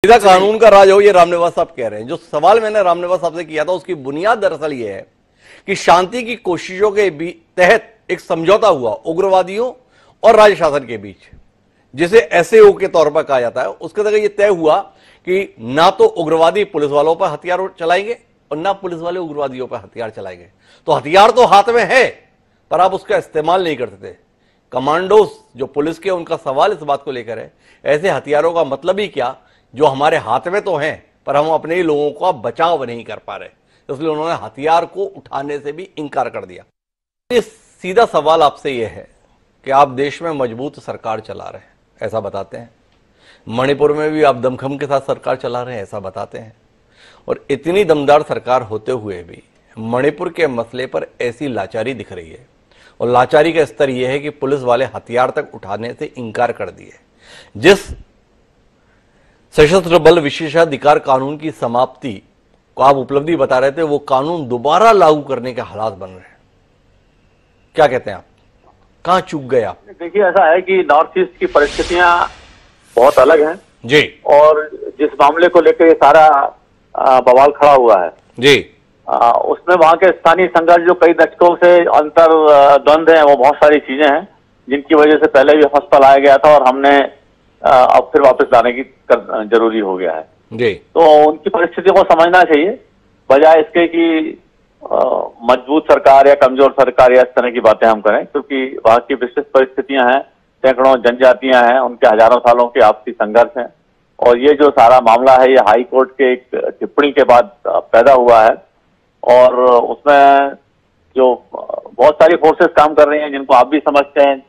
सीधा कानून का राज हो, ये रामनिवास साहब कह रहे हैं। जो सवाल मैंने रामनिवास साहब से किया था उसकी बुनियाद दरअसल ये है कि शांति की कोशिशों के तहत एक समझौता हुआ उग्रवादियों और राज्य शासन के बीच, जिसे एसएओ के तौर पर कहा जाता है। उसके तहत यह तय हुआ कि ना तो उग्रवादी पुलिस वालों पर हथियार चलाएंगे और ना पुलिस वाले उग्रवादियों पर हथियार चलाएंगे। तो हथियार तो हाथ में है पर आप उसका इस्तेमाल नहीं करते थे। कमांडोज जो पुलिस के, उनका सवाल इस बात को लेकर है, ऐसे हथियारों का मतलब ही क्या जो हमारे हाथ में तो हैं पर हम अपने ही लोगों का बचाव नहीं कर पा रहे, इसलिए उन्होंने हथियार को उठाने से भी इंकार कर दिया। ये सीधा सवाल आपसे यह है कि आप देश में मजबूत सरकार चला रहे हैं, ऐसा बताते हैं। मणिपुर में भी आप दमखम के साथ सरकार चला रहे हैं, ऐसा बताते हैं। और इतनी दमदार सरकार होते हुए भी मणिपुर के मसले पर ऐसी लाचारी दिख रही है। और लाचारी का स्तर यह है कि पुलिस वाले हथियार तक उठाने से इंकार कर दिए। जिस सशस्त्र बल विशेषाधिकार कानून की समाप्ति को आप उपलब्धि बता रहे थे, वो कानून दोबारा लागू करने के हालात बन रहे हैं। क्या कहते हैं आप, कहां चूक गए आप? देखिए, ऐसा है कि नॉर्थ ईस्ट की परिस्थितियां बहुत अलग हैं जी, और जिस मामले को लेकर ये सारा बवाल खड़ा हुआ है जी, उसमें वहां के स्थानीय संघर्ष जो कई दशकों से अंतर द्वंद्व हैं, वो बहुत सारी चीजें हैं जिनकी वजह से पहले भी हौसला लाया गया था और हमने अब फिर वापस लाने की जरूरी हो गया है जी। तो उनकी परिस्थितियों को समझना चाहिए, बजाय इसके कि मजबूत सरकार या कमजोर सरकार या इस तरह की बातें हम करें, क्योंकि वहां की विशिष्ट परिस्थितियां हैं, सैकड़ों जनजातियां हैं, उनके हजारों सालों के आपसी संघर्ष हैं। और ये जो सारा मामला है, ये हाई कोर्ट के एक टिप्पणी के बाद पैदा हुआ है और उसमें जो बहुत सारी फोर्सेस काम कर रही हैं, जिनको आप भी समझते हैं,